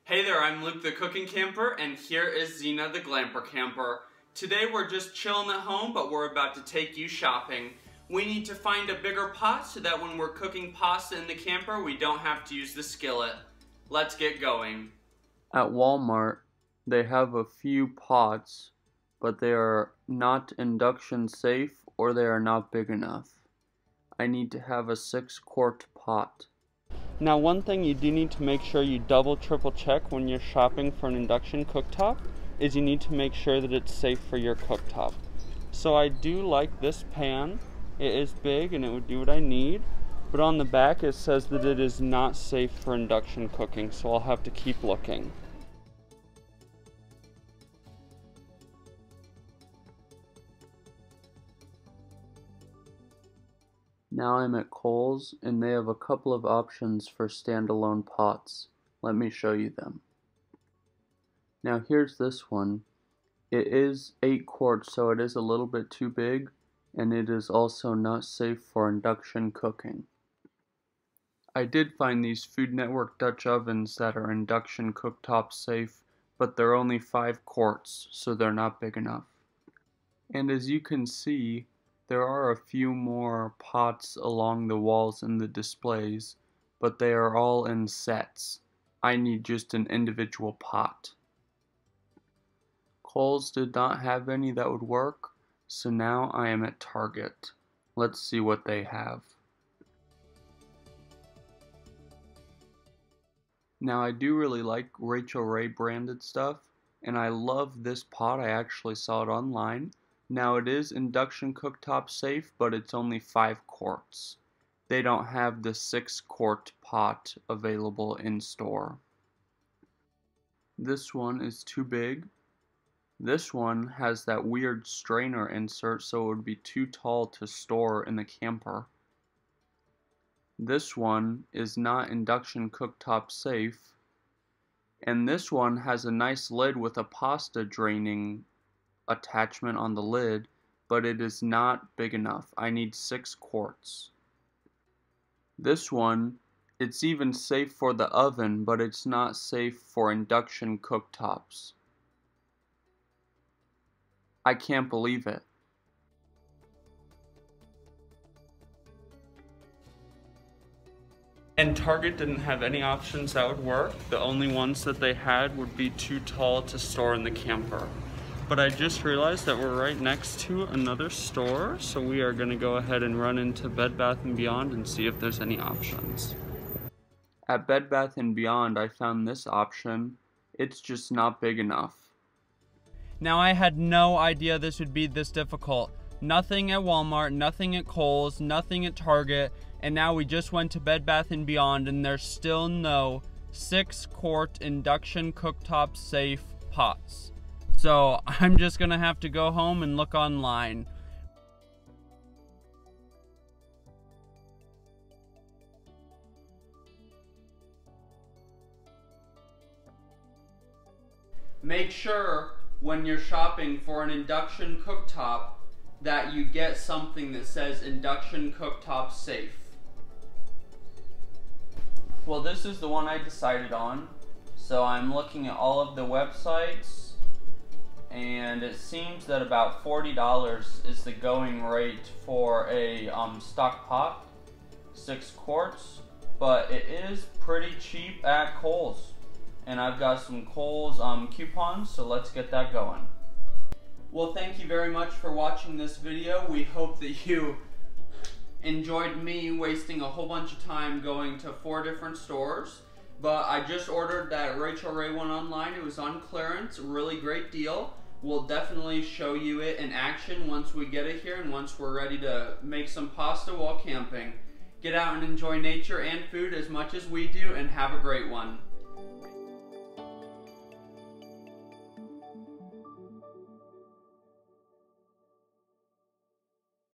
Hey there, I'm Luke the Cooking Camper, and here is Zena the Glamper Camper. Today we're just chilling at home, but we're about to take you shopping. We need to find a bigger pot so that when we're cooking pasta in the camper, we don't have to use the skillet. Let's get going. At Walmart, they have a few pots, but they are not induction safe or they are not big enough. I need to have a 6-quart pot. Now, one thing you do need to make sure you double, triple check when you're shopping for an induction cooktop is you need to make sure that it's safe for your cooktop. So I do like this pan. It is big and it would do what I need, but on the back it says that it is not safe for induction cooking, so I'll have to keep looking. Now I'm at Kohl's and they have a couple of options for standalone pots. Let me show you them. Now here's this one. It is 8 quarts, so it is a little bit too big, and it is also not safe for induction cooking. I did find these Food Network Dutch ovens that are induction cooktop safe, but they're only 5 quarts, so they're not big enough. And as you can see, there are a few more pots along the walls in the displays, but they are all in sets. I need just an individual pot. Kohl's did not have any that would work, so now I am at Target. Let's see what they have. Now I do really like Rachel Ray branded stuff, and I love this pot. I actually saw it online. Now it is induction cooktop safe, but it's only 5 quarts. They don't have the 6-quart pot available in store. This one is too big. This one has that weird strainer insert, so it would be too tall to store in the camper. This one is not induction cooktop safe. And this one has a nice lid with a pasta draining attachment on the lid, but it is not big enough. I need 6 quarts. This one, it's even safe for the oven, but it's not safe for induction cooktops. I can't believe it. And Target didn't have any options that would work. The only ones that they had would be too tall to store in the camper. But I just realized that we're right next to another store, so we are going to go ahead and run into Bed Bath & Beyond and see if there's any options. At Bed Bath & Beyond, I found this option. It's just not big enough. Now, I had no idea this would be this difficult. Nothing at Walmart, nothing at Kohl's, nothing at Target, and now we just went to Bed Bath & Beyond and there's still no 6-quart induction cooktop safe pots. So I'm just gonna have to go home and look online. Make sure when you're shopping for an induction cooktop that you get something that says induction cooktop safe. Well, this is the one I decided on. So I'm looking at all of the websites, and it seems that about $40 is the going rate for a stock pot, 6 quarts, but it is pretty cheap at Kohl's. And I've got some Kohl's coupons, so let's get that going. Well, thank you very much for watching this video. We hope that you enjoyed me wasting a whole bunch of time going to 4 different stores. But I just ordered that Rachel Ray one online. It was on clearance, really great deal. We'll definitely show you it in action once we get it here and once we're ready to make some pasta while camping. Get out and enjoy nature and food as much as we do, and have a great one.